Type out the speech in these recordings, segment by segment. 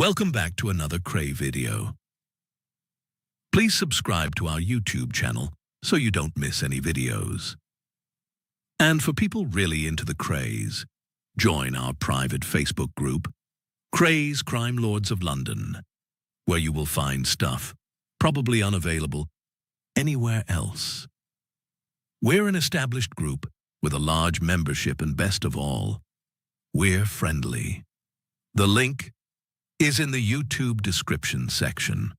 Welcome back to another Kray video. Please subscribe to our YouTube channel so you don't miss any videos. And for people really into the Krays, join our private Facebook group, Krays Crime Lords of London, where you will find stuff probably unavailable anywhere else. We're an established group with a large membership, and best of all, we're friendly. The link is in the YouTube description section.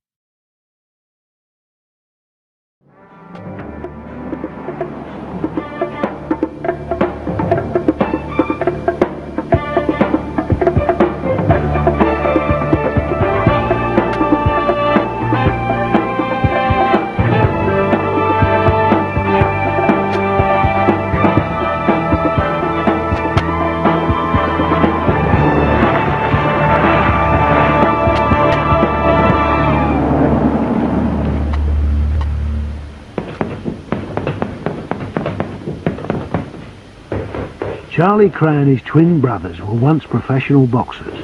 Charlie Kray and his twin brothers were once professional boxers.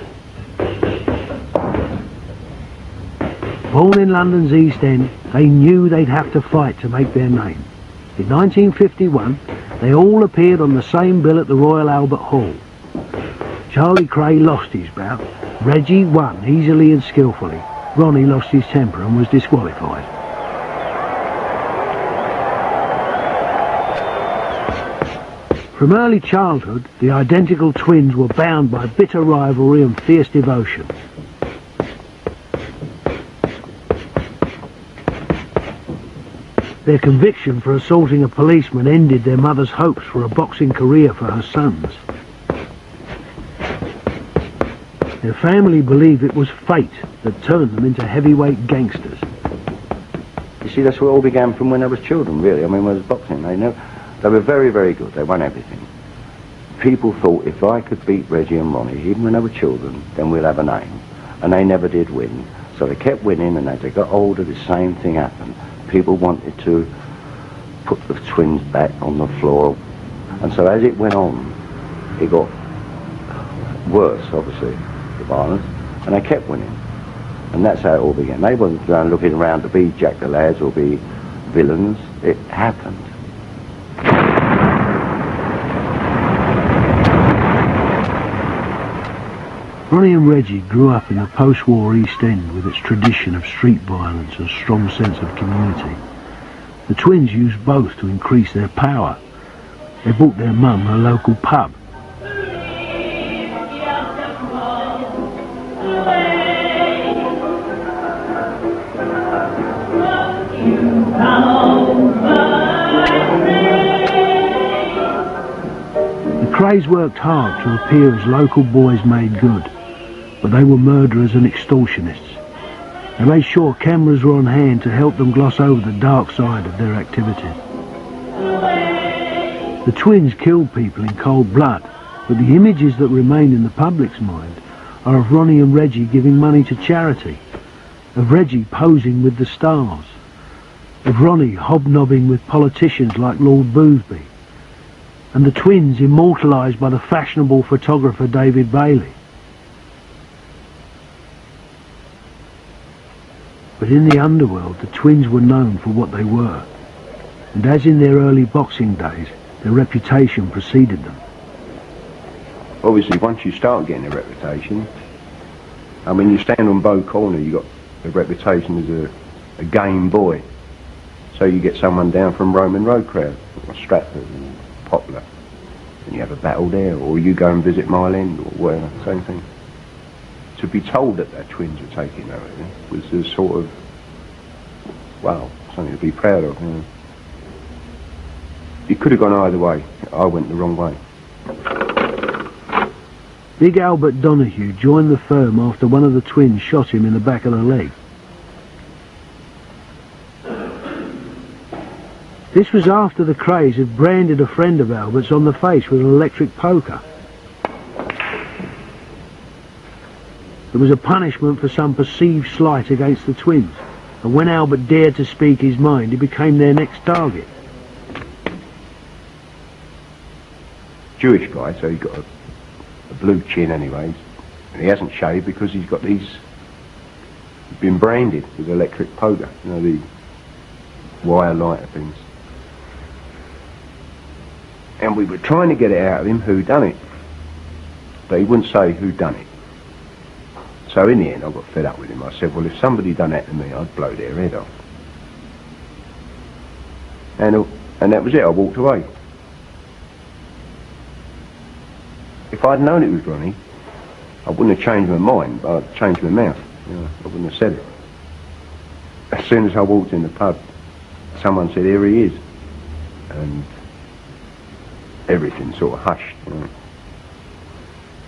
Born in London's East End, they knew they'd have to fight to make their name. In 1951, they all appeared on the same bill at the Royal Albert Hall. Charlie Kray lost his bout. Reggie won easily and skillfully. Ronnie lost his temper and was disqualified. From early childhood, the identical twins were bound by bitter rivalry and fierce devotion. Their conviction for assaulting a policeman ended their mother's hopes for a boxing career for her sons. Their family believed it was fate that turned them into heavyweight gangsters. You see, that's where it all began from when they was children, really. I mean, when I was boxing, they were very, very good. They won everything. People thought if I could beat Reggie and Ronnie, even when they were children, then we'll have a name. And they never did win. So they kept winning, and as they got older, the same thing happened. People wanted to put the twins back on the floor. And so as it went on, it got worse, obviously, the violence, and they kept winning. And that's how it all began. They weren't looking around to be Jack the Lads or be villains. It happened. Ronnie and Reggie grew up in the post-war East End with its tradition of street violence and strong sense of community. The twins used both to increase their power. They bought their mum a local pub. The Krays worked hard to appear as local boys made good, but they were murderers and extortionists. They made sure cameras were on hand to help them gloss over the dark side of their activities. The twins killed people in cold blood, but the images that remain in the public's mind are of Ronnie and Reggie giving money to charity, of Reggie posing with the stars, of Ronnie hobnobbing with politicians like Lord Boothby, and the twins immortalised by the fashionable photographer David Bailey. But in the underworld, the twins were known for what they were, and as in their early boxing days, their reputation preceded them. Obviously, once you start getting a reputation, I mean, you stand on Bow Corner, you got a reputation as a game boy. So you get someone down from Roman Road crowd, or Stratford and Poplar, and you have a battle there, or you go and visit Mile End, or whatever, same thing. To be told that their twins were taking over was a sort of, wow, something to be proud of. You know. It could have gone either way. I went the wrong way. Big Albert Donahue joined the firm after one of the twins shot him in the back of the leg. This was after the Krays had branded a friend of Albert's on the face with an electric poker. It was a punishment for some perceived slight against the twins, and when Albert dared to speak his mind, he became their next target. Jewish guy, so he's got a blue chin anyways, and he hasn't shaved because he's got these been branded with electric poker, you know, the wire lighter things. And we were trying to get it out of him who done it, but he wouldn't say who done it. So in the end I got fed up with him. I said, well, if somebody done that to me, I'd blow their head off. And that was it. I walked away. If I'd known it was Ronnie, I wouldn't have changed my mind, but I'd changed my mouth. You know, I wouldn't have said it. As soon as I walked in the pub, someone said, here he is. And everything sort of hushed, you know.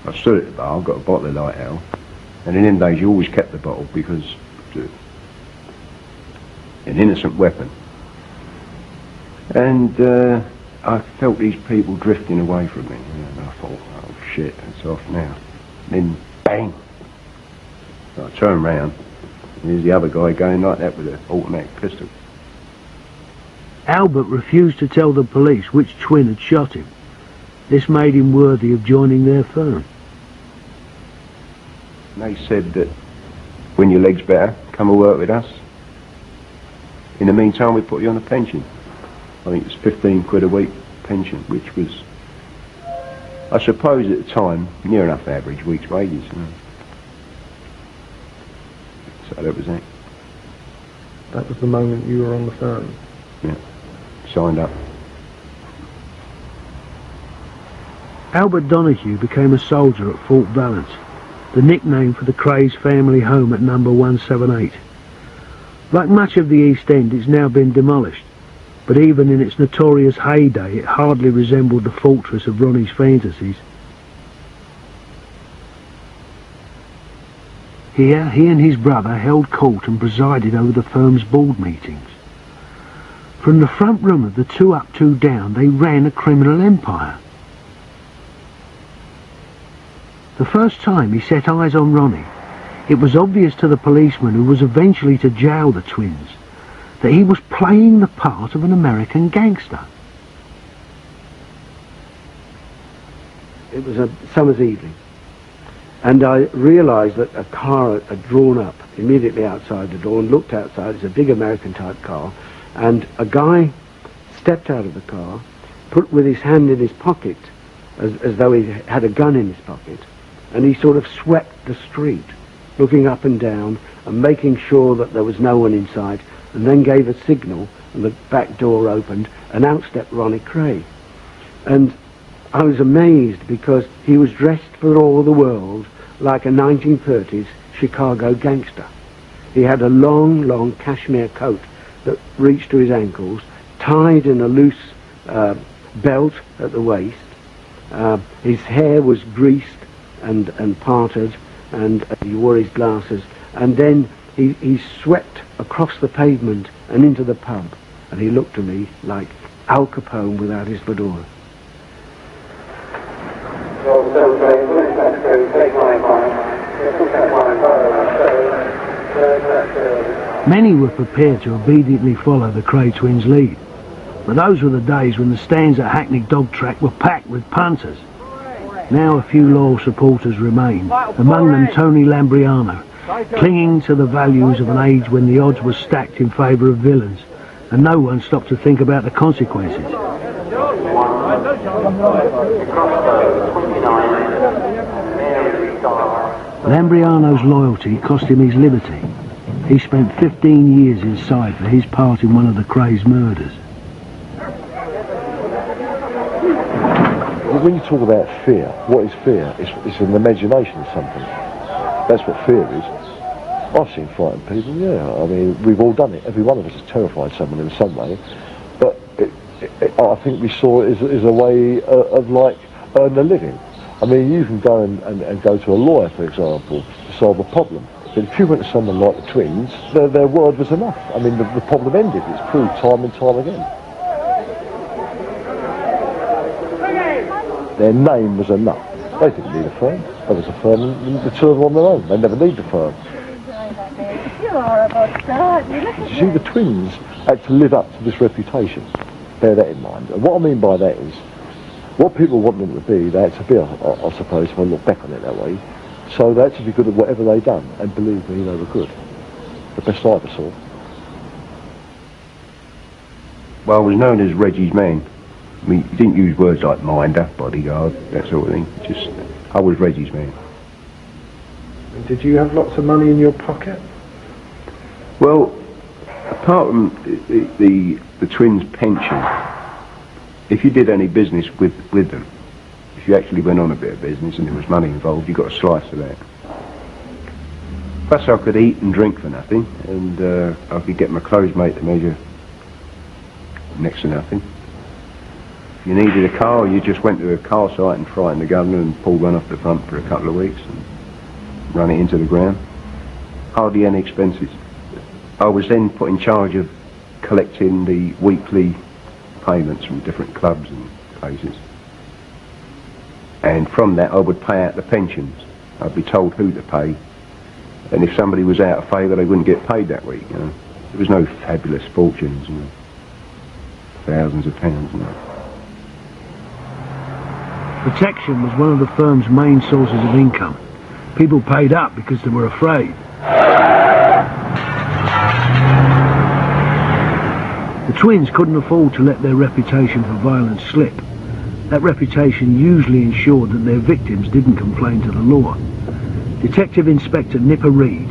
I stood at the bar, got a bottle of light ale, and in them days you always kept the bottle because it's an innocent weapon. And I felt these people drifting away from me, you know, and I thought, oh shit, it's off now. And then bang! So I turned round, and here's the other guy going like that with an automatic pistol. Albert refused to tell the police which twin had shot him. This made him worthy of joining their firm. And they said that when your leg's better, come and work with us. In the meantime, we put you on a pension. I think it's 15 quid a week pension, which was, I suppose at the time, near enough average week's wages. You know. So that was it. That was the moment you were on the firm? Yeah, signed up. Albert Donahue became a soldier at Fort Valence, the nickname for the Krays family home at number 178. Like much of the East End, it's now been demolished, but even in its notorious heyday, it hardly resembled the fortress of Ronnie's fantasies. Here, he and his brother held court and presided over the firm's board meetings. From the front room of the 2 Up, 2 Down, they ran a criminal empire. The first time he set eyes on Ronnie, it was obvious to the policeman who was eventually to jail the twins that he was playing the part of an American gangster. It was a summer's evening, and I realised that a car had drawn up immediately outside the door and looked outside. It's a big American type car, and a guy stepped out of the car, put with his hand in his pocket as though he had a gun in his pocket, and he sort of swept the street, looking up and down and making sure that there was no one inside, and then gave a signal, and the back door opened, and out stepped Ronnie Kray. And I was amazed because he was dressed for all the world like a 1930s Chicago gangster. He had a long, long cashmere coat that reached to his ankles, tied in a loose belt at the waist. His hair was greased and parted, and he wore his glasses, and then he swept across the pavement and into the pub, and he looked to me like Al Capone without his fedora. Many were prepared to obediently follow the Kray twins' lead, but those were the days when the stands at Hackney Dog Track were packed with punters. Now a few loyal supporters remain, among them Tony Lambriano, clinging to the values of an age when the odds were stacked in favour of villains, and no one stopped to think about the consequences. Lambriano's loyalty cost him his liberty. He spent 15 years inside for his part in one of the Krays murders. When you talk about fear, what is fear? It's an imagination of something. That's what fear is. I've seen frightened people, yeah. I mean, we've all done it. Every one of us has terrified someone in some way. But I think we saw it as a way of like earning a living. I mean, you can go and go to a lawyer, for example, to solve a problem. But if you went to someone like the twins, their word was enough. I mean, the problem ended. It's proved time and time again. Their name was enough. They didn't need a firm. There was a firm, and the two of them on their own. They never need the firm. You see, the twins had to live up to this reputation. Bear that in mind. And what I mean by that is, what people want them to be, they had to be, I suppose, if I look back on it that way. So they had to be good at whatever they'd done, and believe me, they were good. The best I ever saw. Well, I was known as Reggie's man. I mean, he didn't use words like minder, bodyguard, that sort of thing. Just, I was Reggie's man. And did you have lots of money in your pocket? Well, apart from the twins' pension, if you did any business with them, if you actually went on a bit of business and there was money involved, you got a slice of that. Plus I could eat and drink for nothing, and I could get my clothes made to measure next to nothing. If you needed a car, you just went to a car site and frightened the governor and pulled one off the front for a couple of weeks and run it into the ground. Hardly any expenses. I was then put in charge of collecting the weekly payments from different clubs and places. And from that I would pay out the pensions. I'd be told who to pay. And if somebody was out of favour, they wouldn't get paid that week, you know. There was no fabulous fortunes, you know. Thousands of pounds, you know. Protection was one of the firm's main sources of income. People paid up because they were afraid. The twins couldn't afford to let their reputation for violence slip. That reputation usually ensured that their victims didn't complain to the law. Detective Inspector Nipper Reed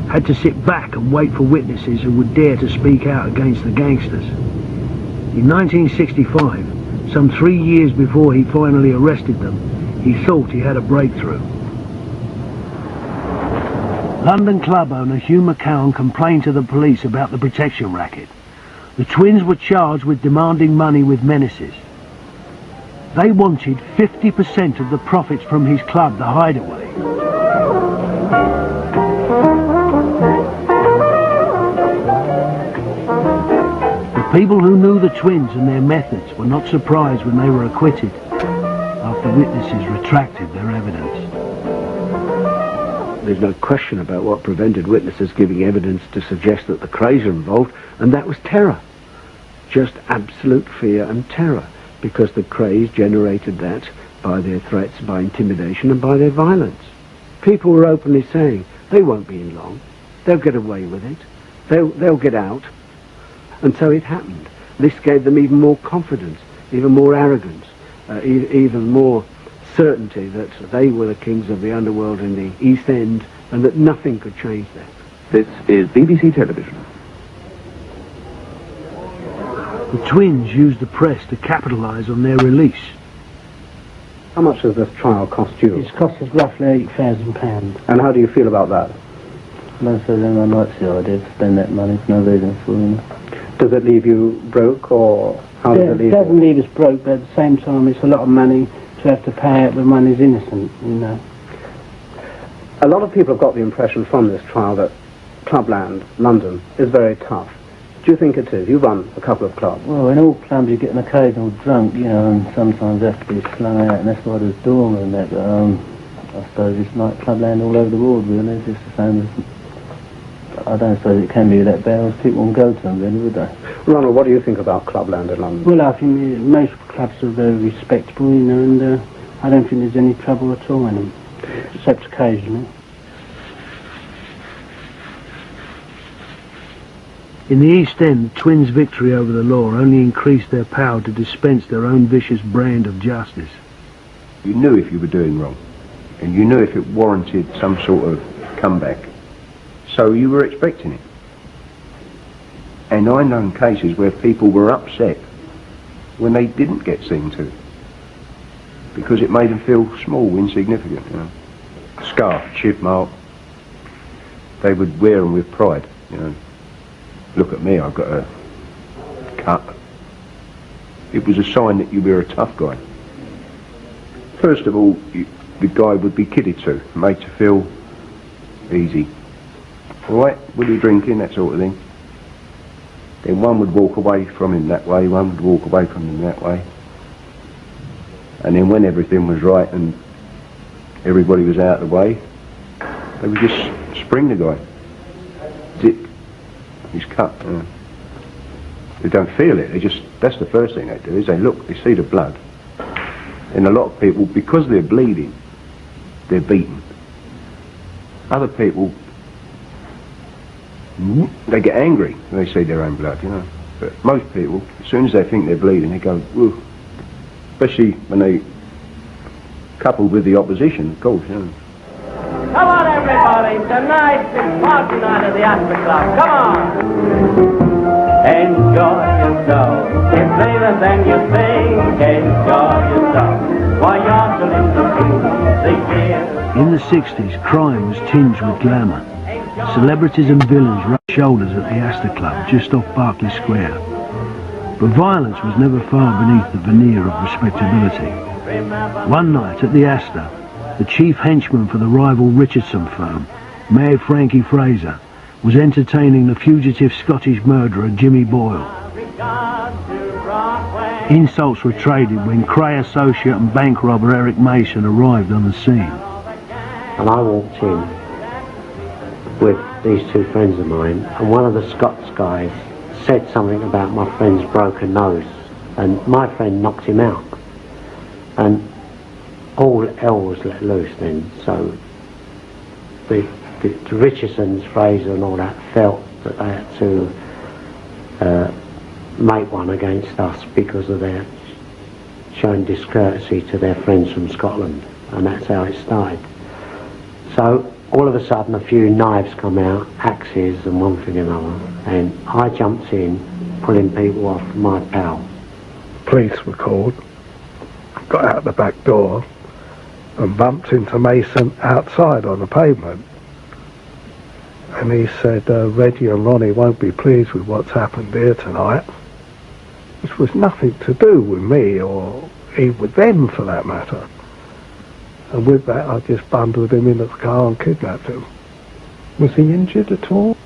had to sit back and wait for witnesses who would dare to speak out against the gangsters. In 1965, some 3 years before he finally arrested them, he thought he had a breakthrough. London club owner Hugh McCowan complained to the police about the protection racket. The twins were charged with demanding money with menaces. They wanted 50% of the profits from his club, the Hideaway. The people who knew the twins and their methods were not surprised when they were acquitted, after witnesses retracted their evidence. There's no question about what prevented witnesses giving evidence to suggest that the Krays are involved, and that was terror. Just absolute fear and terror, because the Krays generated that by their threats, by intimidation and by their violence. People were openly saying, they won't be in long, they'll get away with it, they'll get out. And so it happened. This gave them even more confidence, even more arrogance, even more certainty that they were the kings of the underworld in the East End and that nothing could change that. This is BBC Television. The twins used the press to capitalise on their release. How much has this trial cost you? It's cost us roughly £8,000. And how do you feel about that? Most of them I like the idea to spend that money for no reason for them. Does it leave you broke, or how does it leave you? It doesn't leave us broke, but at the same time it's a lot of money to have to pay out when money's innocent, you know. A lot of people have got the impression from this trial that Clubland, London, is very tough. Do you think it is? You run a couple of clubs. Well, in all clubs you get an occasional drunk, you know, and sometimes have to be slung out, and that's why there's dormer and that, but I suppose it's like Clubland all over the world, really. It's just the same as... I don't suppose it can be that bad, as people won't go to them, really, would they? Ronald, what do you think about Clubland in London? Well, I think most clubs are very respectable, you know, and I don't think there's any trouble at all in them, except occasionally. In the East End, the twins' victory over the law only increased their power to dispense their own vicious brand of justice. You knew if you were doing wrong, and you knew if it warranted some sort of comeback, so you were expecting it. And I know cases where people were upset when they didn't get seen to, because it made them feel small, insignificant, you know. Scarf, chip mark, they would wear them with pride, you know. Look at me, I've got a cut. It was a sign that you were a tough guy. First of all, the guy would be kidded to, made to feel easy. All right, were you drinking, that sort of thing. Then one would walk away from him that way, one would walk away from him that way. And then when everything was right and everybody was out of the way, they would just spring the guy. Zip. He's cut. They don't feel it. That's the first thing they do, is they look, they see the blood. And a lot of people, because they're bleeding, they're beaten. Other people, They get angry when they see their own blood, you know. But most people, as soon as they think they're bleeding, they go, whoa. Especially when they coupled with the opposition, of course, you know. Come on, everybody, tonight is party night at the Astor Club. Come on! Enjoy yourself. It's later than you think. Enjoy yourself. Why you're still in the year. In the 60s, crime was tinged with glamour. Celebrities and villains rubbed shoulders at the Astor Club just off Berkeley Square. But violence was never far beneath the veneer of respectability. One night at the Astor, the chief henchman for the rival Richardson firm, Mayor Frankie Fraser, was entertaining the fugitive Scottish murderer Jimmy Boyle. Insults were traded when Kray associate and bank robber Eric Mason arrived on the scene. And I walked in with these two friends of mine, and one of the Scots guys said something about my friend's broken nose, and my friend knocked him out. And all hell was let loose then, so the Richardsons, Fraser and all that felt that they had to make one against us because of their showing discourtesy to their friends from Scotland, and that's how it started. So all of a sudden a few knives come out, axes and one thing and another, and I jumped in, pulling people off my pal. Police were called, got out the back door and bumped into Mason outside on the pavement. And he said, Reggie and Ronnie won't be pleased with what's happened here tonight, which was nothing to do with me or even with them for that matter. And with that I just bundled him into the car and kidnapped him. Was he injured at all?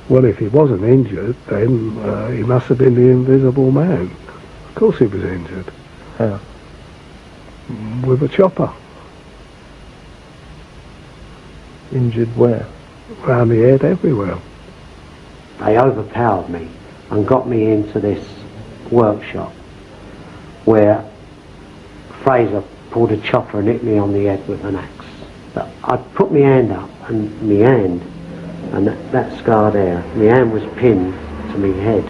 Well, if he wasn't injured, then he must have been the Invisible Man. Of course he was injured. How? With a chopper. Injured where? Round the head, everywhere. They overpowered me and got me into this workshop where Fraser pulled a chopper and hit me on the head with an axe. But I put my hand up, and my hand, and that scar there, my hand was pinned to my head,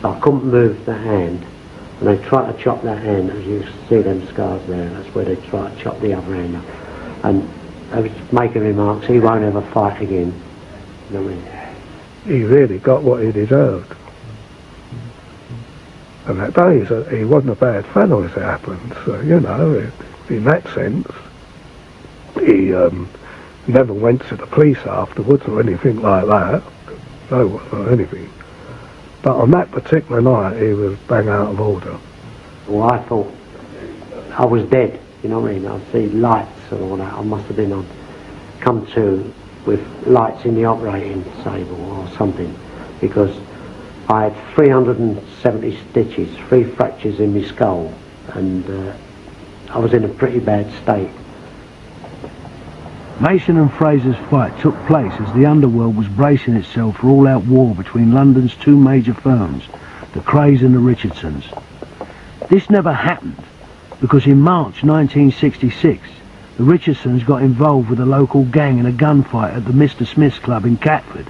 so I couldn't move the hand. And they tried to chop that hand, as you see them scars there, that's where they tried to chop the other hand up. And they was making remarks, he won't ever fight again. You know what I mean? He really got what he deserved. And that day he wasn't a bad fellow as it happened, so, you know, in that sense, he never went to the police afterwards or anything like that, no, or anything. But on that particular night, he was bang out of order. Well, I thought I was dead, you know what I mean? I'd see lights and all that. I must have been come to with lights in the operating table or something, because I had 370 stitches, 3 fractures in my skull, and I was in a pretty bad state. Mason and Fraser's fight took place as the Underworld was bracing itself for all-out war between London's two major firms, the Krays and the Richardsons. This never happened because in March 1966, the Richardsons got involved with a local gang in a gunfight at the Mr. Smith's Club in Catford.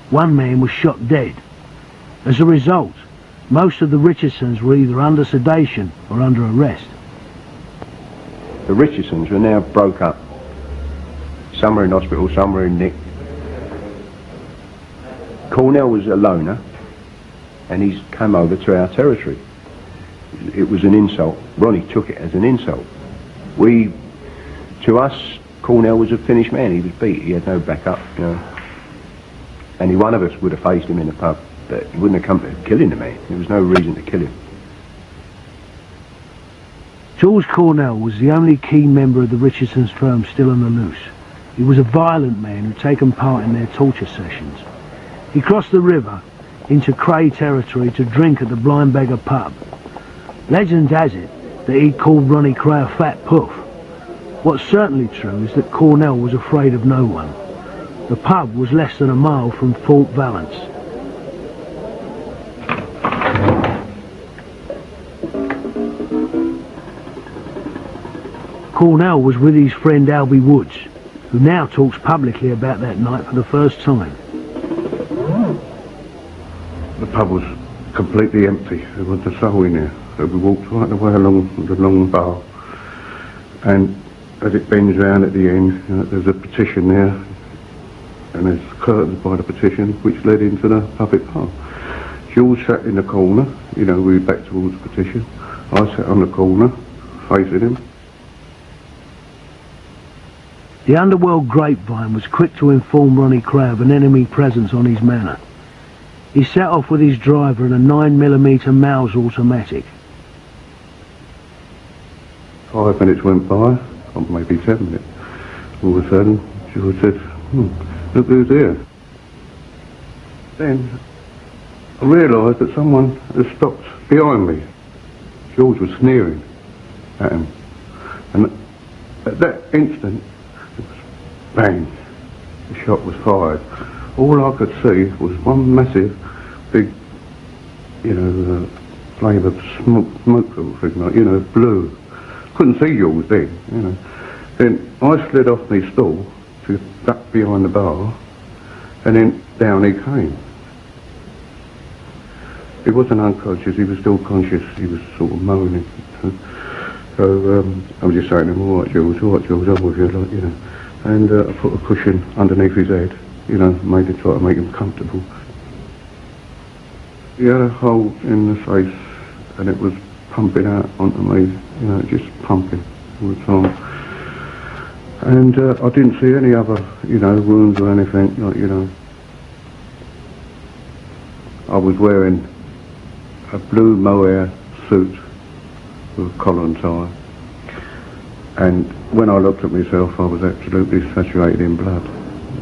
One man was shot dead. As a result, most of the Richardsons were either under sedation or under arrest. The Richardsons were now broke up. Some were in hospital, some were in Nick. Cornell was a loner, and he's come over to our territory. It was an insult. Ronnie took it as an insult. To us, Cornell was a finished man. He was beat. He had no backup, you know. Any one of us would have faced him in the pub, but he wouldn't have come to killing the man. There was no reason to kill him. George Cornell was the only key member of the Richardsons firm still on the loose. He was a violent man who'd taken part in their torture sessions. He crossed the river into Kray territory to drink at the Blind Beggar pub. Legend has it that he'd called Ronnie Kray a fat puff. What's certainly true is that Cornell was afraid of no one. The pub was less than a mile from Fort Valence. Cornell was with his friend Albie Woods, who now talks publicly about that night for the first time. the pub was completely empty. There wasn't a soul in there. So we walked right the way along the long bar, and as it bends round at the end, there's a partition there, and there's curtains by the partition which led into the public bar. Jules sat in the corner, we were back towards the partition. I sat on the corner, facing him. The Underworld grapevine was quick to inform Ronnie Kray of an enemy presence on his manor. He set off with his driver in a 9mm Maus automatic. 5 minutes went by, or maybe 10 minutes. All of a sudden, George said, look who's here. Then I realised that someone had stopped behind me. George was sneering at him. And at that instant, it was bang. The shot was fired. All I could see was one massive, big, flame of smoke sort of thing, like, blue. Couldn't see Jules then, Then I slid off my stool to duck behind the bar, and then down he came. He wasn't unconscious, he was still conscious, he was sort of moaning. So I was just saying to him, all right, Jules, I'm with you, And I put a cushion underneath his head, try to make him comfortable. He had a hole in the face, and it was pumping out onto me, just pumping all the time. And I didn't see any other, wounds or anything, I was wearing a blue mohair suit with a collar and tie. And when I looked at myself, I was absolutely saturated in blood.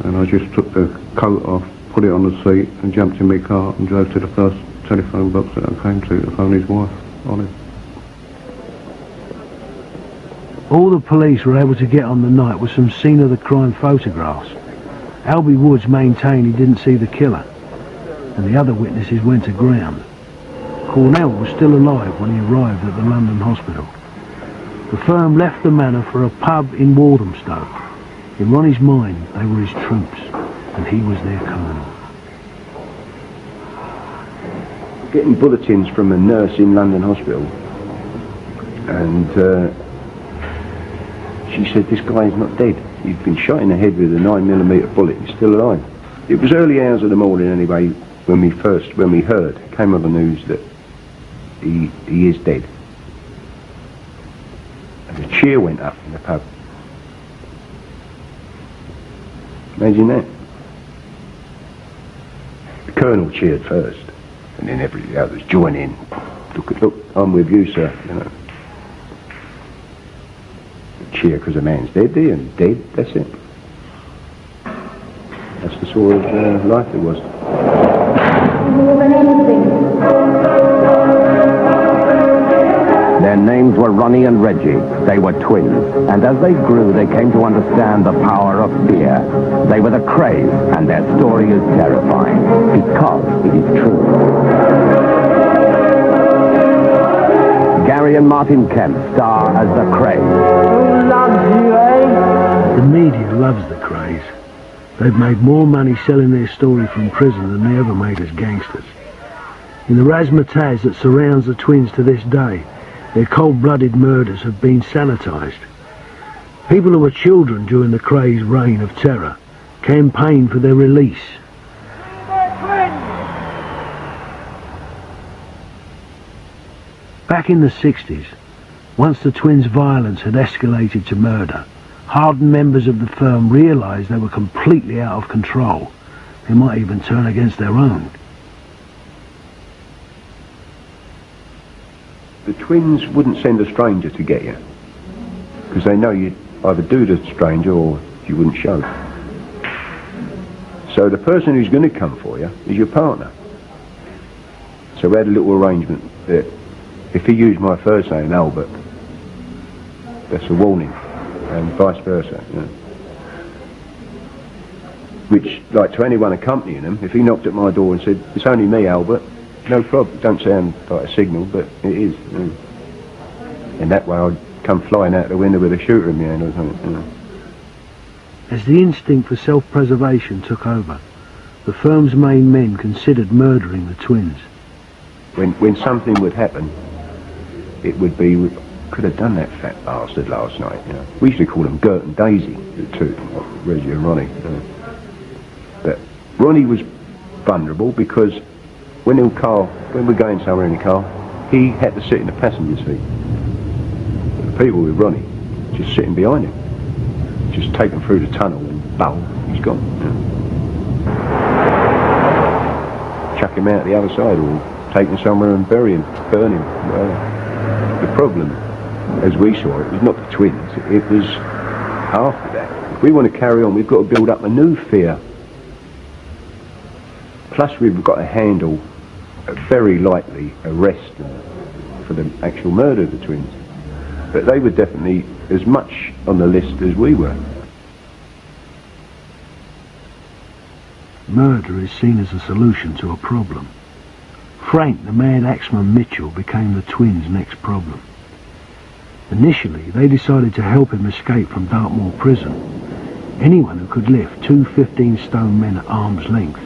And I just took the coat off, put it on the seat, and jumped in my car and drove to the first telephone box that I came to phone his wife, Olive. All the police were able to get on the night was some scene of the crime photographs. Albie Woods maintained he didn't see the killer, and the other witnesses went to ground. Cornell was still alive when he arrived at the London hospital. The firm left the manor for a pub in Walthamstow. In Ronnie's mind, they were his troops, and he was their colonel. Getting bulletins from a nurse in London hospital, and she said, this guy is not dead. He'd been shot in the head with a 9mm bullet. He's still alive. It was early hours of the morning anyway when we heard, came on the news that he is dead. And a cheer went up in the pub. Imagine that. The colonel cheered first, and then every others joined in. Look, I'm with you, sir. Cheer because a man's dead, and dead, that's it. That's the sort of life it was. Their names were Ronnie and Reggie. They were twins, and as they grew, they came to understand the power of fear. They were the Krays, and their story is terrifying, because it is true. Gary and Martin Kemp star as the Krays. Who loves you, eh? The media loves the Krays. They've made more money selling their story from prison than they ever made as gangsters. In the razzmatazz that surrounds the twins to this day, their cold-blooded murders have been sanitised. People who were children during the Krays' reign of terror campaigned for their release. Back in the 60s, once the twins' violence had escalated to murder, hardened members of the firm realised they were completely out of control. They might even turn against their own. The twins wouldn't send a stranger to get you, because they know you'd either do the stranger or you wouldn't show. So the person who's going to come for you is your partner. So we had a little arrangement that if he used my first name, Albert, that's a warning, and vice versa. Which, like to anyone accompanying him, if he knocked at my door and said, it's only me, Albert, no problem. Don't sound like a signal, but it is. And that way I'd come flying out the window with a shooter in my hand or something. As the instinct for self-preservation took over, the firm's main men considered murdering the twins. When something would happen, it would be, we could have done that fat bastard last night, you know. We used to call them Gert and Daisy, the two, Reggie and Ronnie. But Ronnie was vulnerable because when we're going somewhere in the car, he had to sit in the passenger seat. The people with Ronnie, just sitting behind him, just take him through the tunnel and bow, he's gone. You know. Chuck him out the other side or take him somewhere and bury him, burn him. The problem, as we saw it, was not the twins, it was after that. If we want to carry on, we've got to build up a new fear. Plus we've got to handle a very likely arrest for the actual murder of the twins. But they were definitely as much on the list as we were. Murder is seen as a solution to a problem. Frank, the mad axeman Mitchell, became the twins' next problem. Initially, they decided to help him escape from Dartmoor prison. Anyone who could lift two 15-stone men at arm's length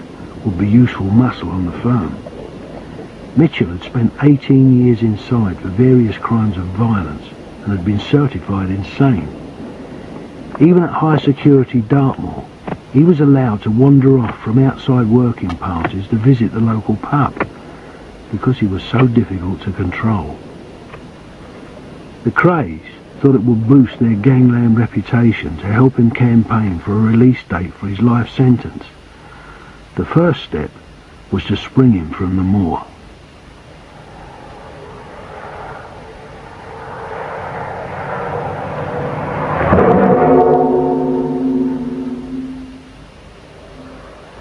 would be useful muscle on the firm. Mitchell had spent 18 years inside for various crimes of violence and had been certified insane. Even at high security Dartmoor, he was allowed to wander off from outside working parties to visit the local pub because he was so difficult to control. The Krays thought it would boost their gangland reputation to help him campaign for a release date for his life sentence. The first step was to spring him from the moor.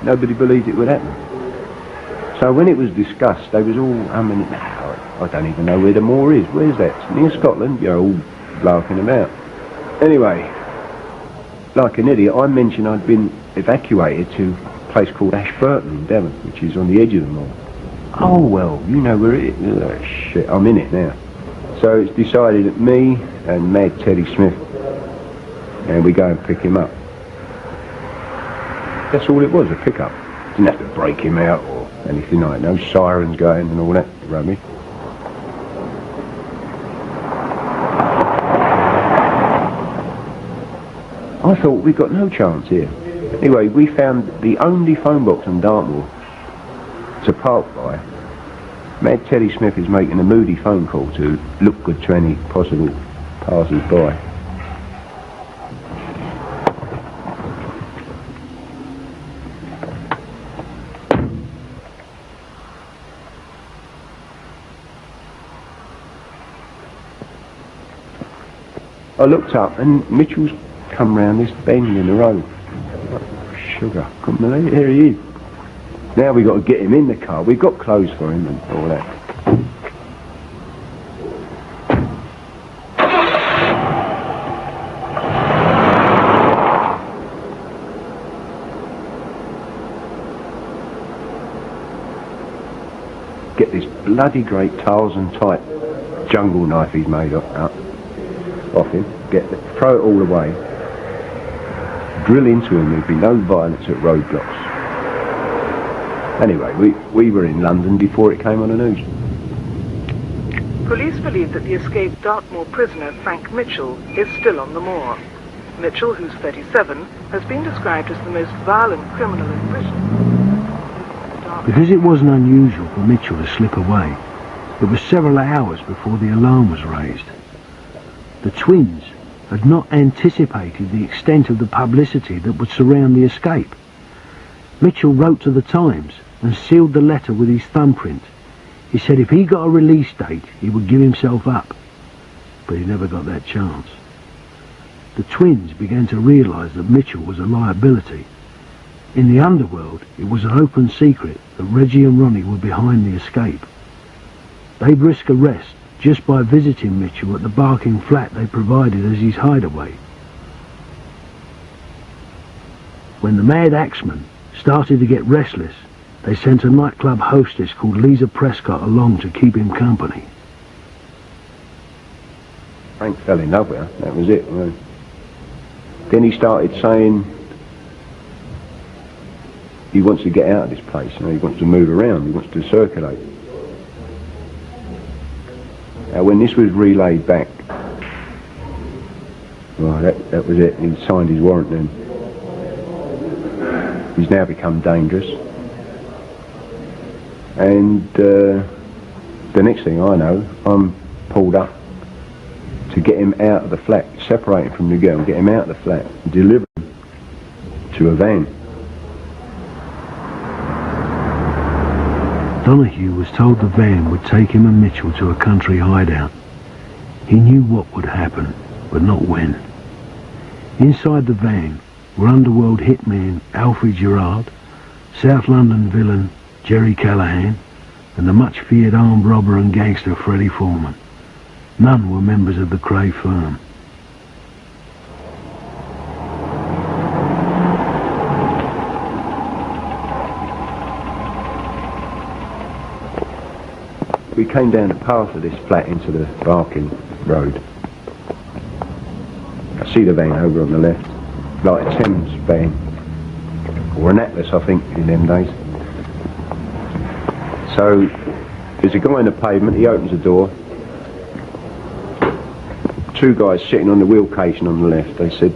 Nobody believed it would happen. So when it was discussed, they was all, I don't even know where the moor is. Where's that? It's near Scotland. You're all larking about. Anyway, like an idiot, I mentioned I'd been evacuated to a place called Ashburton in Devon, which is on the edge of the moor. Oh, well, you know where it is. Oh, shit, I'm in it now. So it's decided that me and Mad Teddy Smith, and we go and pick him up. That's all it was, a pickup. Didn't have to break him out or anything like that. No sirens going and all that rubbish. I thought we got no chance here. Anyway, we found the only phone box in Dartmoor to park by. Mad Teddy Smith is making a moody phone call to look good to any possible passers-by. I looked up and Mitchell's come round this bend in the road. Sugar, couldn't believe it, here he is. Now we've got to get him in the car. We've got clothes for him and all that. Get this bloody great Tarzan type jungle knife he's made off him, throw it all away, drill into him, there'd be no violence at roadblocks. Anyway, we were in London before it came on the news. Police believe that the escaped Dartmoor prisoner Frank Mitchell is still on the moor. Mitchell, who's 37, has been described as the most violent criminal in Britain. Because it wasn't unusual for Mitchell to slip away, it was several hours before the alarm was raised. The twins had not anticipated the extent of the publicity that would surround the escape. Mitchell wrote to the Times and sealed the letter with his thumbprint. He said if he got a release date, he would give himself up. But he never got that chance. The twins began to realise that Mitchell was a liability. In the Underworld, it was an open secret that Reggie and Ronnie were behind the escape. They'd risk arrest just by visiting Mitchell at the Barking flat they provided as his hideaway. When the mad axeman started to get restless, they sent a nightclub hostess called Lisa Prescott along to keep him company. Frank fell in love with her, that was it. Then he started saying he wants to get out of this place, you know, he wants to move around, he wants to circulate. Now when this was relayed back, well, that was it, he signed his warrant then. He's now become dangerous. And the next thing I know, I'm pulled up to get him out of the flat, separate him from the girl, get him out of the flat, and deliver him to a van. Donahue was told the van would take him and Mitchell to a country hideout. He knew what would happen, but not when. Inside the van were Underworld hitman Alfie Gerard, South London villain Jerry Callahan, and the much-feared armed robber and gangster Freddie Foreman. None were members of the Kray firm. We came down the path of this flat into the Barking Road. I see the van over on the left, like a Thames van, or an Atlas I think in them days. So there's a guy on the pavement, he opens the door. Two guys sitting on the wheel casing on the left. They said,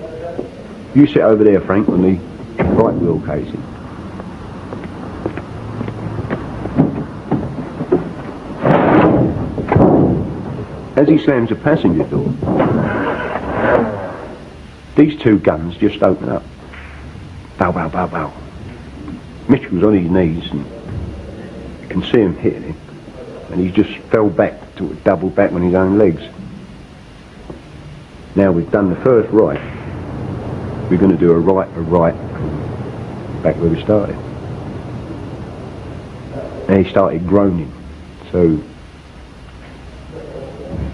"You sit over there, Frank, on the right wheel casing." As he slams the passenger door, these two guns just open up. Bow, bow, bow, bow. Mitchell's on his knees and you can see him hitting him, and he just fell back, doubled back on his own legs. Now we've done the first right, we're going to do a right, back where we started. And he started groaning, so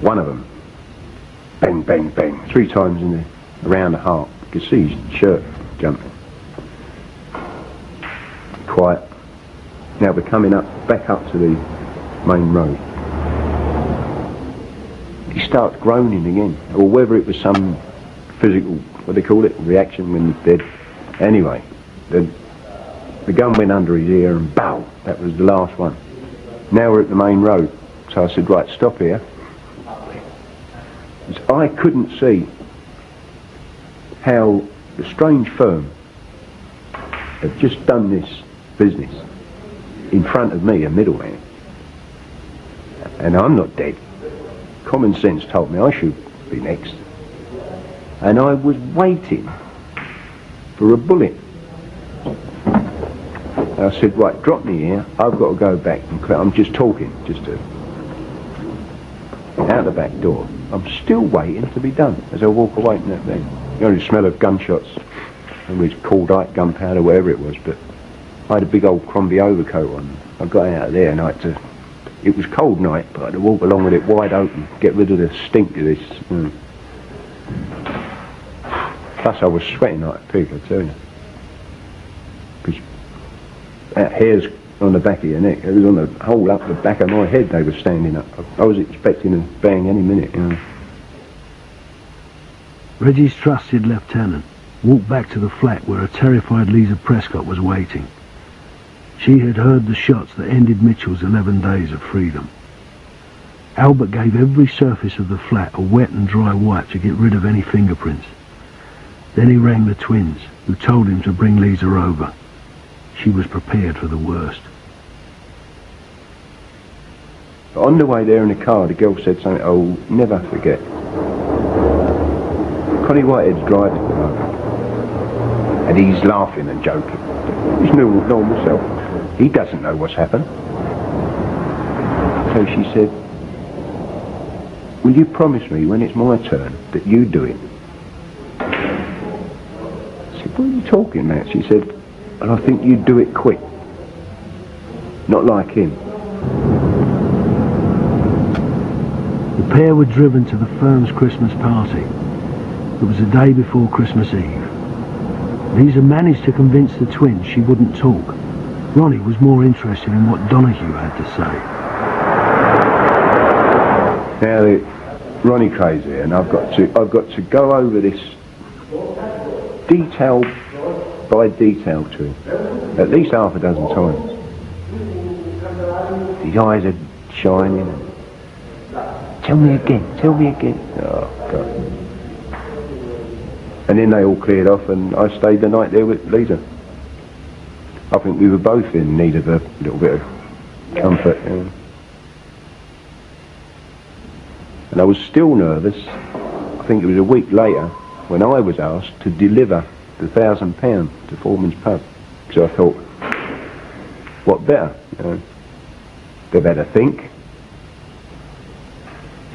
one of them, bang, bang, bang, 3 times around the heart. You could see his shirt jumping. Quiet. Now we're coming back up to the main road. He starts groaning again, or whether it was some physical, what they call it, reaction when he's dead. Anyway, the gun went under his ear and bow, that was the last one. Now we're at the main road, so I said, right, stop here. I couldn't see how the strange firm had just done this business in front of me, a middleman. And I'm not dead. Common sense told me I should be next. And I was waiting for a bullet. And I said, right, drop me here, I've got to go back and I'm just talking, out the back door. I'm still waiting to be done as I walk away from that thing. You know, the smell of gunshots, and with cordite, gunpowder, whatever it was, but I had a big old Crombie overcoat on. I got out of there and I had to, it was cold night, but I had to walk along with it wide open, get rid of the stink of this. Plus I was sweating like a pig, I tell you. Because that hair's on the back of your neck, it was on the hole up the back of my head they were standing up. I was expecting to bang any minute, you know. Reggie's trusted lieutenant walked back to the flat where a terrified Lisa Prescott was waiting. She had heard the shots that ended Mitchell's 11 days of freedom. Albert gave every surface of the flat a wet and dry wipe to get rid of any fingerprints. Then he rang the twins, who told him to bring Lisa over. She was prepared for the worst. On the way there in the car, the girl said something I'll never forget. Connie Whitehead's driving at the moment, and he's laughing and joking. He's normal self. He doesn't know what's happened. So she said, will you promise me when it's my turn that you do it? I said, what are you talking about? She said, and I think you'd do it quick. Not like him. The pair were driven to the firm's Christmas party. It was the day before Christmas Eve. Lisa managed to convince the twins she wouldn't talk. Ronnie was more interested in what Donahue had to say. Now, Ronnie Krays here, and I've got to go over this detailed by detail to him, at least half a dozen times. His eyes are shining. Tell me again, tell me again. Oh, God. And then they all cleared off and I stayed the night there with Lisa. I think we were both in need of a little bit of comfort. You know. And I was still nervous. I think it was a week later when I was asked to deliver the £1,000 to Foreman's Pub. So I thought, what better? You know, they better think.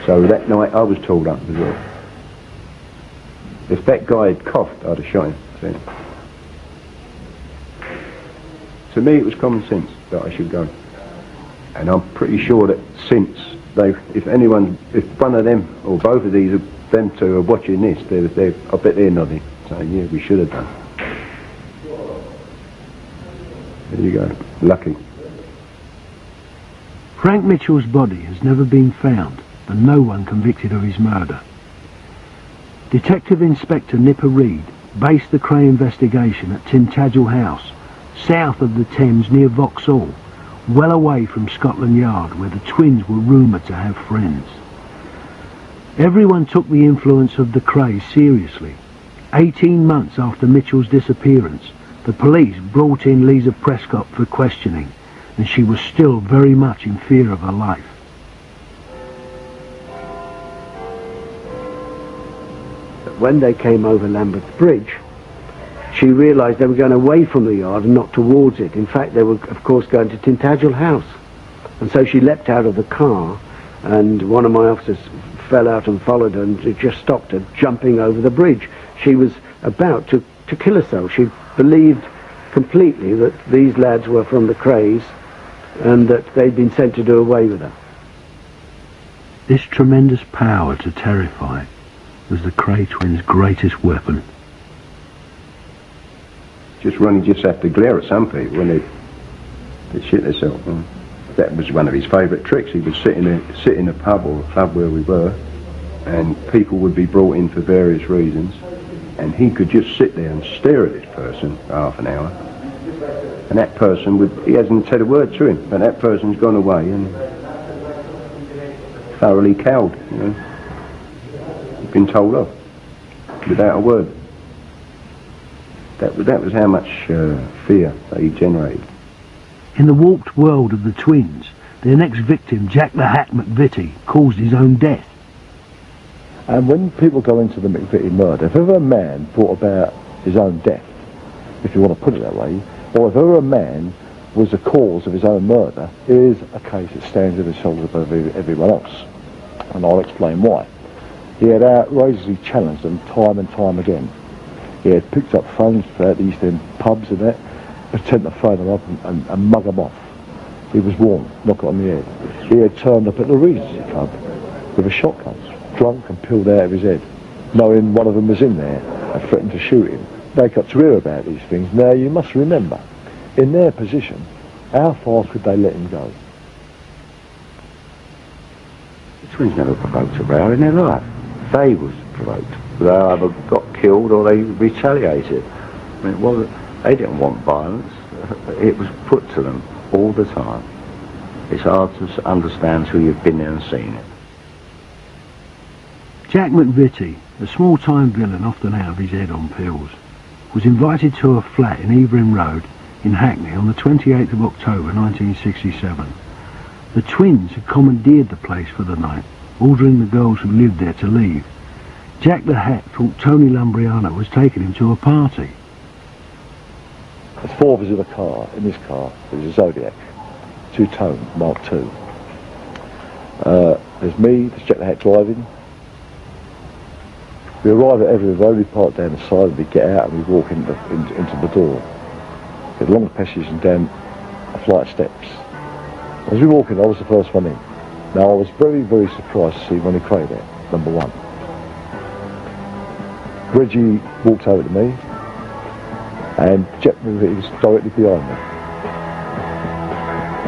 So that night I was told up as well. If that guy had coughed, I'd have shot him. See? To me it was common sense that I should go. And I'm pretty sure that since if one of them or both of them two are watching this, I bet they're nodding, saying, yeah, we should have done. There you go, lucky. Frank Mitchell's body has never been found and no one convicted of his murder. Detective Inspector Nipper Reed based the Kray investigation at Tintagel House, south of the Thames near Vauxhall, well away from Scotland Yard where the twins were rumoured to have friends. Everyone took the influence of the Krays seriously. 18 months after Mitchell's disappearance, the police brought in Lisa Prescott for questioning, and she was still very much in fear of her life. When they came over Lambeth Bridge, she realised they were going away from the yard and not towards it. In fact, they were, of course, going to Tintagel House. And so she leapt out of the car, and one of my officers fell out and followed her, and it just stopped her jumping over the bridge. She was about to kill herself. She believed completely that these lads were from the Krays and that they'd been sent to do away with her. This tremendous power to terrify was the Kray twins' greatest weapon. Ronnie just had to glare at some people when they shit themselves. That was one of his favourite tricks. He would sit in a pub or a club where we were, and people would be brought in for various reasons, and he could just sit there and stare at this person for half an hour, and that person he hasn't said a word to him, but that person's gone away and thoroughly cowed, you know. He'd been told off without a word. That was how much fear that he generated. In the warped world of the twins, their next victim, Jack the Hat McVitie, caused his own death. And when people go into the McVitie murder, if ever a man brought about his own death, if you want to put it that way, or if ever a man was the cause of his own murder, it is a case that stands on his shoulders above everyone else. And I'll explain why. He had outrageously challenged them time and time again. He had picked up phones throughout the East End pubs and that, pretend to phone them up and mug them off. He was warned, knock it on the head. He had turned up at the Regency Club with a shotgun, drunk and peeled out of his head, knowing one of them was in there and threatened to shoot him. They got to hear about these things. Now you must remember, in their position, how far could they let him go? The twins never provoked a row in their life. They was provoked. They either got killed or they retaliated. I mean, they didn't want violence. It was put to them all the time. It's hard to understand till you've been there and seen it. Jack McVitie, a small-time villain often out of his head on pills, was invited to a flat in Evelyn Road in Hackney on the 28th of October 1967. The twins had commandeered the place for the night, ordering the girls who lived there to leave. Jack the Hat thought Tony Lumbriano was taking him to a party. There's four of us in a car. In this car, there's a Zodiac, two-tone, Mark II. There's me, there's Jack the Hat driving. We arrive at Everett Road, we park down the side, and we get out and we walk into the door. Get along the passage and down a flight of steps. As we walk in, I was the first one in. Now, I was very, very surprised to see Ronnie Kray there, number one. Reggie walked over to me, and Jack was directly behind me.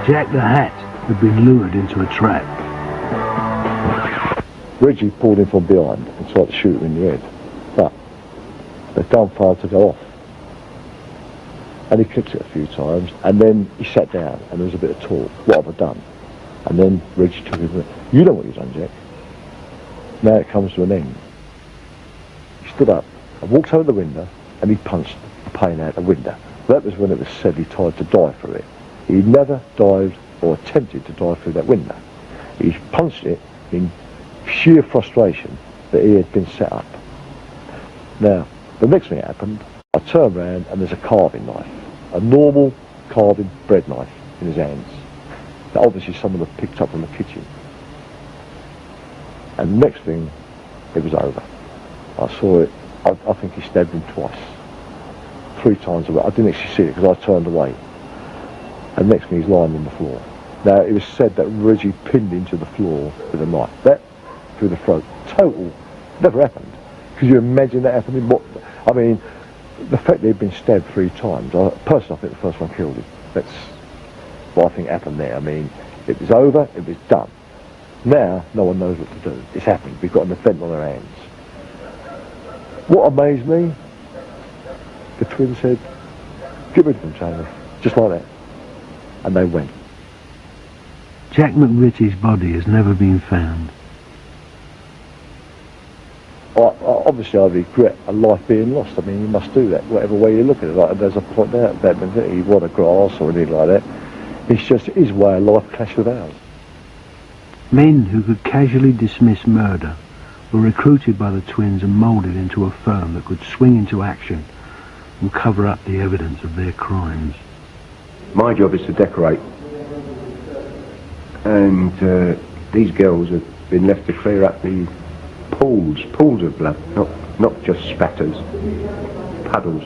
Jack the Hat had been lured into a trap. Reggie pulled him from behind and tried to shoot him in the head, but the gun failed to go off. And he clipped it a few times, and then he sat down, and there was a bit of talk. What have I done? And then Reggie took him, you know what you've done, Jack. Now it comes to an end. He stood up and walked over the window, and he punched the pane out the window. That was when it was said he tried to die through it. He never dived or attempted to dive through that window. He punched it in sheer frustration that he had been set up. Now, the next thing that happened, I turned around and there's a carving knife, a normal carving bread knife in his hands, that obviously someone had picked up from the kitchen. And the next thing, it was over. I saw it, I think he stabbed him twice, 3 times away. I didn't actually see it because I turned away. And next thing he's lying on the floor. Now, it was said that Reggie pinned him to the floor with a knife. That, through the throat, total, never happened. Could you imagine that happening? I mean, the fact that he'd been stabbed 3 times, personally I think the first one killed him. That's what I think happened there. I mean, it was over, it was done. Now, no one knows what to do. It's happened. We've got an event on our hands. What amazed me, the twins said, get rid of him, Jamie. Just like that. And they went. Jack McVitie's body has never been found. Obviously I regret a life being lost. I mean, you must do that, whatever way you look at it. Like, there's a point out that he won a grass or anything like that. It's just his way of life clashed with ours. Men who could casually dismiss murder were recruited by the twins and moulded into a firm that could swing into action and cover up the evidence of their crimes. My job is to decorate. And these girls have been left to clear up the pools of blood, not just spatters, puddles.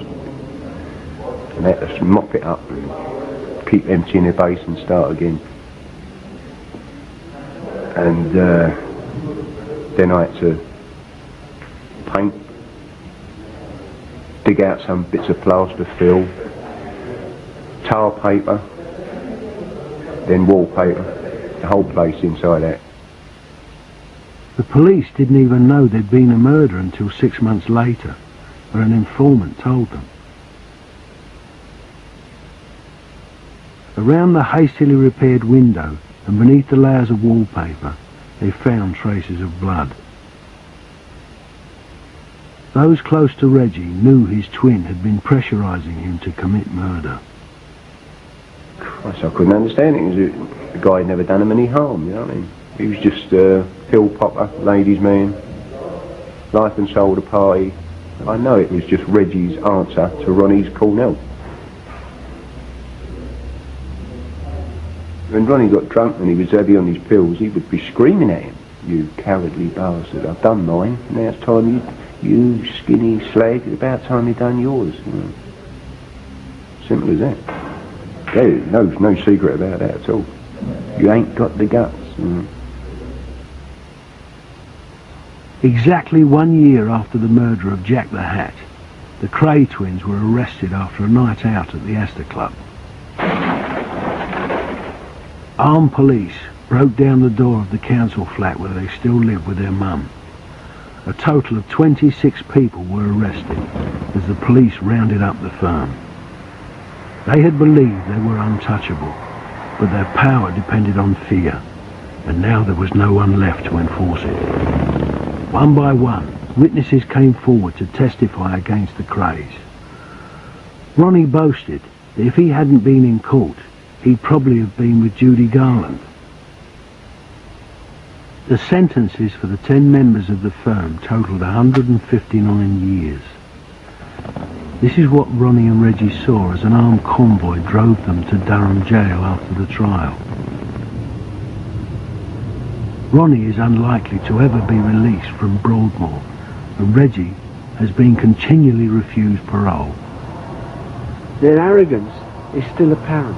And they have to mop it up and keep emptying the base and start again. And then I had to paint, dig out some bits of plaster, fill, tar paper, then wallpaper, the whole place inside out. The police didn't even know there'd been a murder until 6 months later, where an informant told them. Around the hastily repaired window and beneath the layers of wallpaper, they found traces of blood. Those close to Reggie knew his twin had been pressurising him to commit murder. Christ, I couldn't understand it. The guy had never done him any harm, you know what I mean? He was just a pill popper, ladies' man, life and soul of the party. I know it was just Reggie's answer to Ronnie's Cornell. When Ronnie got drunk and he was heavy on his pills, he would be screaming at him, "You cowardly bastard, I've done mine, now it's time you skinny slag, it's about time you done yours." You know. Simple as that. There's no secret about that at all. You ain't got the guts. You know. Exactly 1 year after the murder of Jack the Hat, the Kray twins were arrested after a night out at the Astor Club. Armed police broke down the door of the council flat where they still lived with their mum. A total of 26 people were arrested as the police rounded up the firm. They had believed they were untouchable, but their power depended on fear, and now there was no one left to enforce it. One by one, witnesses came forward to testify against the Krays. Ronnie boasted that if he hadn't been in court, he'd probably have been with Judy Garland. The sentences for the 10 members of the firm totalled 159 years. This is what Ronnie and Reggie saw as an armed convoy drove them to Durham jail after the trial. Ronnie is unlikely to ever be released from Broadmoor, and Reggie has been continually refused parole. Their arrogance is still apparent.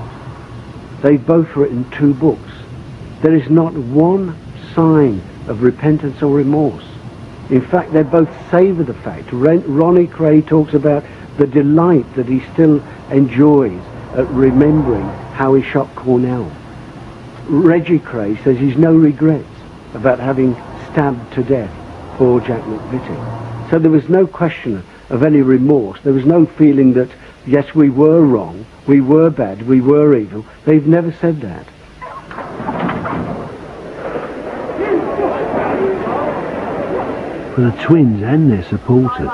They've both written 2 books. There is not one sign of repentance or remorse. In fact, they both savour the fact. Ronnie Kray talks about the delight that he still enjoys at remembering how he shot Cornell. Reggie Kray says he's no regrets about having stabbed to death poor Jack McVitie. So there was no question of any remorse. There was no feeling that yes, we were wrong, we were bad, we were evil. They've never said that. For the twins and their supporters,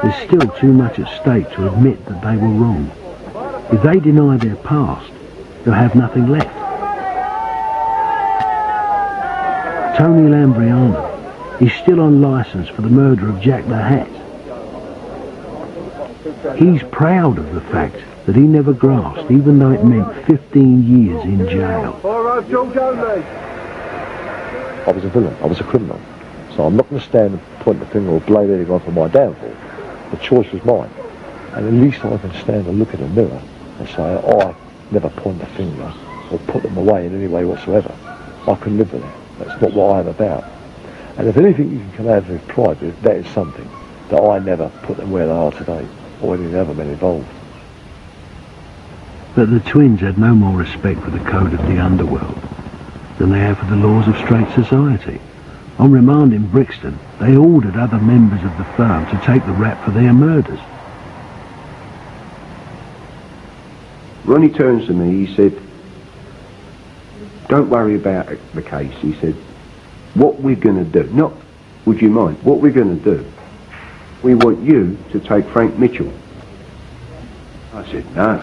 there's still too much at stake to admit that they were wrong. If they deny their past, they'll have nothing left. Tony Lambriano is still on licence for the murder of Jack the Hat. He's proud of the fact that he never grasped, even though it meant 15 years in jail. I was a villain, I was a criminal. So I'm not going to stand and point the finger or blame anyone for my downfall. The choice was mine. And at least I can stand and look in the mirror and say, I never point the finger or put them away in any way whatsoever. I can live with it. That's not what I'm about. And if anything you can come out of with pride with, that is something that I never put them where they are today, or any of the other men involved. But the twins had no more respect for the code of the Underworld than they have for the laws of straight society. On remand in Brixton, they ordered other members of the firm to take the rap for their murders. Ronnie turns to me, he said, don't worry about the case, he said. What we're going to do, not would you mind, what we're going to do, we want you to take Frank Mitchell. I said, no.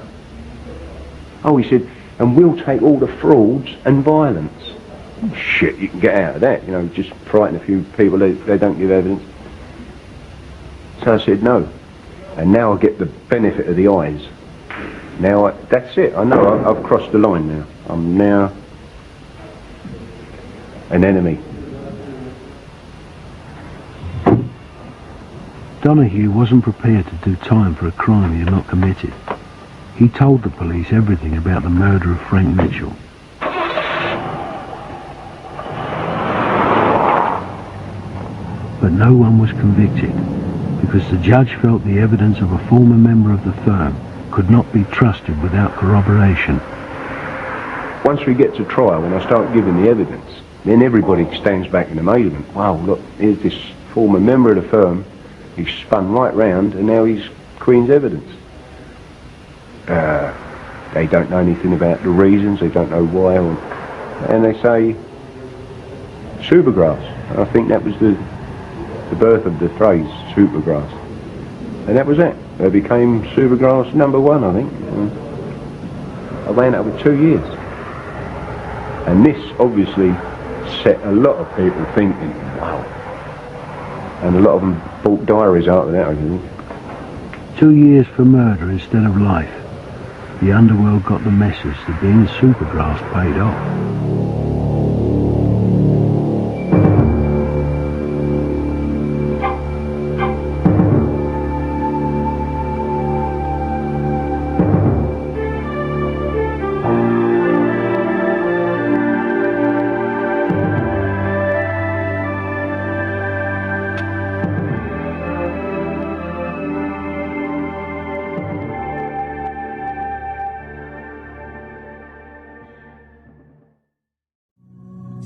Oh, he said, and we'll take all the frauds and violence. Oh, shit, you can get out of that, you know, just frighten a few people, they don't give evidence. So I said, no. And now I get the benefit of the eyes. Now, that's it, I know, I've crossed the line now. I'm now an enemy. Donahue wasn't prepared to do time for a crime he had not committed. He told the police everything about the murder of Frank Mitchell. But no one was convicted because the judge felt the evidence of a former member of the firm could not be trusted without corroboration. Once we get to trial, when I start giving the evidence, then everybody stands back in amazement. Wow, look, here's this former member of the firm, he's spun right round and now he's Queen's evidence. They don't know anything about the reasons, they don't know why, and they say supergrass. I think that was the birth of the phrase supergrass. And that was it. They became supergrass #1, I think. I ran it over 2 years. And this obviously set a lot of people thinking, wow. And a lot of them bought diaries out of that, I think. 2 years for murder instead of life. The Underworld got the message that being supergrass paid off.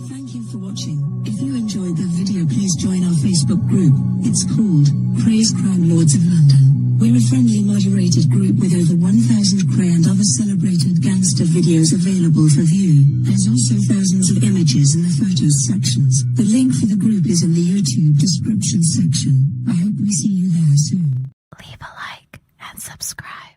Thank you for watching. If you enjoyed the video, please join our Facebook group. It's called Krays Crime Lords of London. We're a friendly, moderated group with over 1,000 Kray and other celebrated gangster videos available for view. There's also thousands of images in the photos sections. The link for the group is in the YouTube description section. I hope we see you there soon. Leave a like and subscribe.